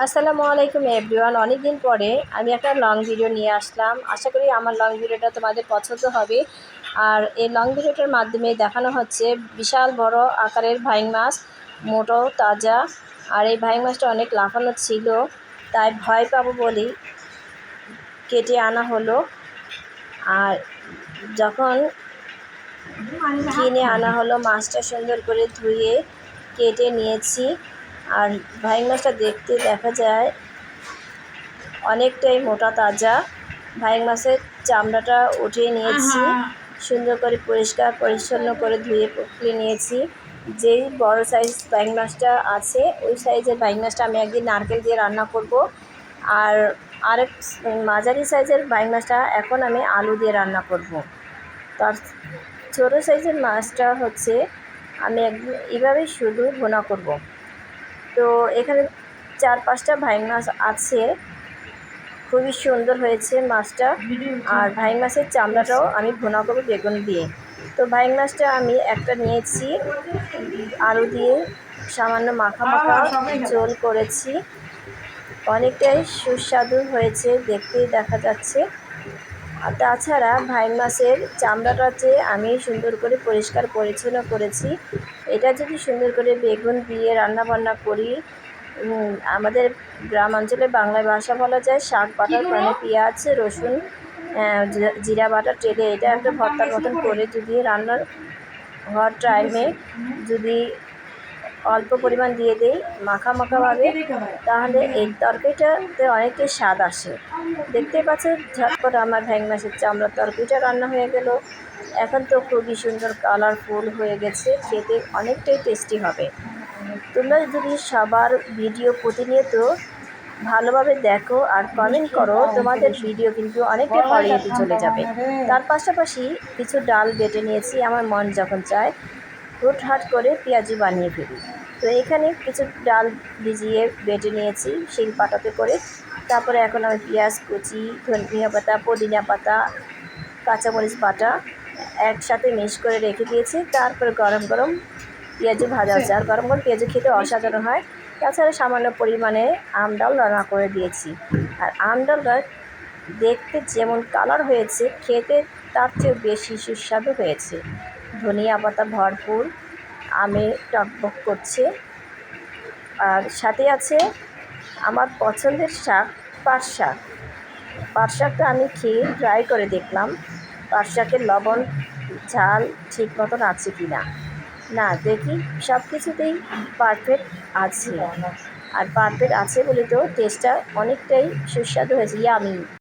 আসসালামু আলাইকুম এভরিওয়ান। অনেক দিন পরে আমি একটা লং ভিডিও নিয়ে আসলাম। আশা করি আমার লং ভিডিওটা তোমাদের পছন্দ হবে। আর এই লং ভিডিওটার মাধ্যমে দেখানো হচ্ছে বিশাল বড় আকারের ভাইং মাছ, মোটো তাজা। আর এই ভাইং মাছটা অনেক লাফানো ছিল, তাই ভয় পাবো বলেই কেটে আনা হলো। আর যখন কিনে আনা হলো, মাছটা সুন্দর করে ধুয়ে কেটে নিয়েছি। আর ভাইং মাছটা দেখতে দেখা যায় অনেকটাই মোটা তাজা। ভাইং মাছের চামড়াটা উঠিয়ে নিয়েছি, সুন্দর করে পরিষ্কার পরিচ্ছন্ন করে ধুয়ে পুকুরে নিয়েছি। যেই বড় সাইজ ভাইং মাছটা আছে ওই সাইজের ভাইং মাছটা আমি একদিন নারকেল দিয়ে রান্না করব। আর আরেক মাঝারি সাইজের ভাইং মাছটা এখন আমি আলু দিয়ে রান্না করব। তার ছোটো সাইজের মাছটা হচ্ছে আমি একদিন এইভাবেই শুধু ভুনা করব। তো এখানে 4-5টা ভাইং মাছ আছে, খুবই সুন্দর হয়েছে মাছটা। আর ভাইং মাছের চামড়াটাও আমি ভুনা করবো বেগুন দিয়ে। তো ভাইং মাছটা আমি একটা নিয়েছি, আলু দিয়ে সামান্য মাখা মাখা ঝোল করেছি। অনেকটাই সুস্বাদু হয়েছে, দেখতেই দেখা যাচ্ছে। আর তাছাড়া ভাইং মাছের চামড়াটা আমি সুন্দর করে পরিষ্কার পরিচ্ছন্ন করেছি। এটা যদি সুন্দর করে বেগুন দিয়ে রান্না বান্না করি, আমাদের গ্রাম অঞ্চলে বাংলায় ভাষা বলা যায় শাক বাটার, মানে পেঁয়াজ রসুন জিরা বাটা টেলে এটা একটা ভর্তার মতন করে যদি রান্নার হওয়ার টাইমে যদি অল্প পরিমাণ দিয়ে দেই মাখা মাখাভাবে, তাহলে এই তরকারিটাতে অনেকটাই স্বাদ আসে। দেখতে পাচ্ছেন ঝটপট আমার ভাইং মাছের চামড়ার তরকারিটা রান্না হয়ে গেল। এখন তো খুবই সুন্দর কালারফুল হয়ে গেছে, খেতে অনেকটাই টেস্টি হবে। তোমরা যদি সবার ভিডিও প্রতিনিয়ত ভালোভাবে দেখো আর কমেন্ট করো, তোমাদের ভিডিও কিন্তু অনেকটাই পরেতে চলে যাবে। তার পাশাপাশি কিছু ডাল বেটে নিয়েছি, আমার মন যখন চায় হুটহাট করে পেঁয়াজি বানিয়ে ফেলি। তো এখানে কিছু ডাল ভিজিয়ে বেটে নিয়েছি শিল পাটাতে করে। তারপরে এখন আমি পেঁয়াজ কুচি, ধনিয়া পাতা, পুদিনা পাতা, কাঁচামরিচ বাটা একসাথে মিক্স করে রেখে দিয়েছি। তারপরে গরম গরম পেঁয়াজি ভাজা হচ্ছে। আর গরম গরম পেঁয়াজি খেতে অসাধারণ হয়। তাছাড়া সামান্য পরিমাণে আমডাল রান্না করে দিয়েছি। আর আমডালটা দেখতে যেমন কালার হয়েছে, খেতে তার চেয়েও বেশি সুস্বাদু হয়েছে। ধনিয়া পাতা ভরপুর, আমে টকবক করছে। আর সাথে আছে আমার পছন্দের শাক, পাট শাক। পাট শাকটা আমি খেয়ে ট্রাই করে দেখলাম পাট শাকের লবণ ঝাল ঠিক মতন আছে কি না। না, দেখি সব কিছুতেই পারফেক্ট আছে। আর পারফেক্ট আছে বলে তো টেস্টটা অনেকটাই সুস্বাদু হয়েছে, ইয়ামি।